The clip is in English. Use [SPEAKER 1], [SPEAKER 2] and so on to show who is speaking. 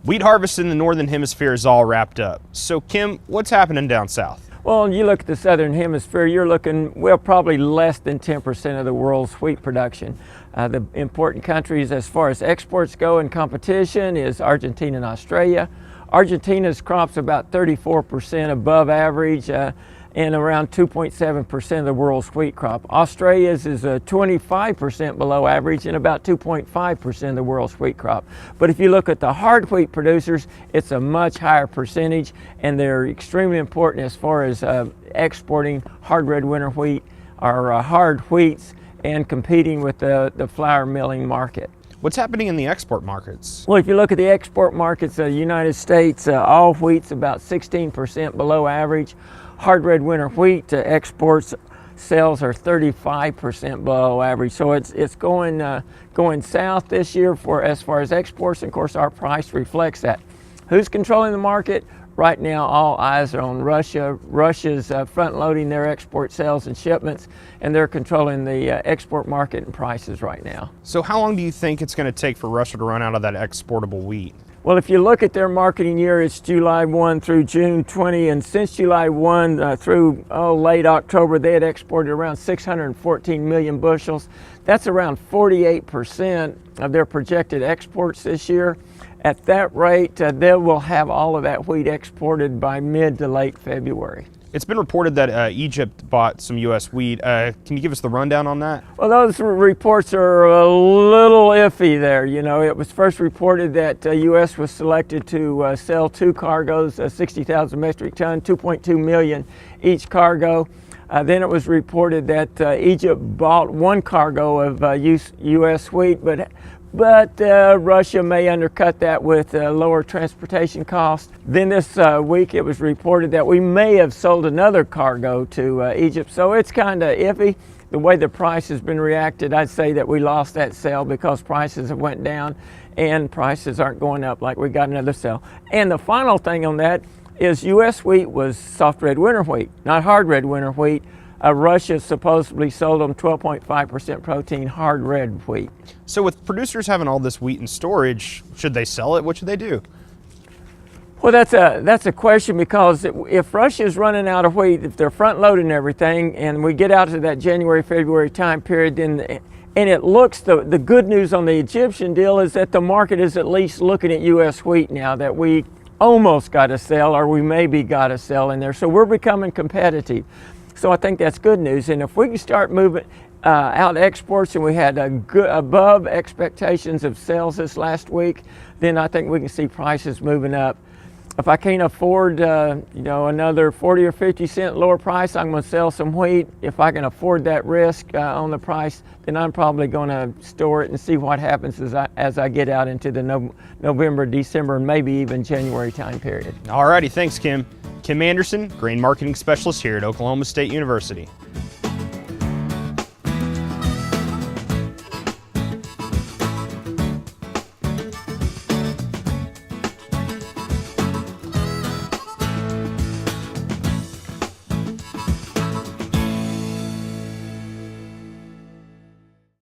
[SPEAKER 1] Wheat harvest in the Northern Hemisphere is all wrapped up. So Kim, what's happening down south?
[SPEAKER 2] Well, you look at the Southern Hemisphere, you're looking, well, probably less than 10% of the world's wheat production. The important countries as far as exports go in competition is Argentina and Australia. Argentina's crop's about 34% above average and around 2.7% of the world's wheat crop. Australia's is 25% below average and about 2.5% of the world's wheat crop. But if you look at the hard wheat producers, it's a much higher percentage, and they're extremely important as far as exporting hard red winter wheat or hard wheats and competing with the flour milling market.
[SPEAKER 1] What's happening in the export markets?
[SPEAKER 2] Well, if you look at the export markets, the United States, all wheat's about 16% below average. Hard red winter wheat exports sales are 35% below average. So it's going south this year as far as exports, and of course our price reflects that. Who's controlling the market? Right now, all eyes are on Russia. Russia's front-loading their export sales and shipments, and they're controlling the export market and prices right now.
[SPEAKER 1] So how long do you think it's going to take for Russia to run out of that exportable wheat?
[SPEAKER 2] Well, if you look at their marketing year, it's July 1 through June 20, and since July 1 through late October, they had exported around 614 million bushels. That's around 48% of their projected exports this year. At that rate, they will have all of that wheat exported by mid to late February.
[SPEAKER 1] It's been reported that Egypt bought some U.S. wheat. Can you give us the rundown on that?
[SPEAKER 2] Well, those reports are a little iffy there. You know, it was first reported that U.S. was selected to sell 2 cargoes, 60,000 metric ton, 2.2 million each cargo. Then it was reported that Egypt bought 1 cargo of U.S. wheat, but Russia may undercut that with lower transportation costs. Then this week it was reported that we may have sold another cargo to Egypt. So it's kind of iffy. The way the price has been reacted, I'd say that we lost that sale because prices have went down and prices aren't going up like we got another sale. And the final thing on that is U.S. wheat was soft red winter wheat, not hard red winter wheat. Russia supposedly sold them 12.5% protein hard red wheat.
[SPEAKER 1] So with producers having all this wheat in storage, should they sell it? What should they do?
[SPEAKER 2] Well, that's a question, because if Russia's running out of wheat, if they're front loading everything, and we get out to that January, February time period, then and it looks, the good news on the Egyptian deal is that the market is at least looking at U.S. wheat now, that we almost got to sell, or we maybe got to sell in there. So we're becoming competitive. So I think that's good news. And if we can start moving out exports, and we had above expectations of sales this last week, then I think we can see prices moving up. If I can't afford another 40 or 50 cent lower price, I'm going to sell some wheat. If I can afford that risk on the price, then I'm probably going to store it and see what happens as I get out into the November, December, and maybe even January time period.
[SPEAKER 1] All righty, thanks Kim. Kim Anderson, Grain Marketing Specialist here at Oklahoma State University.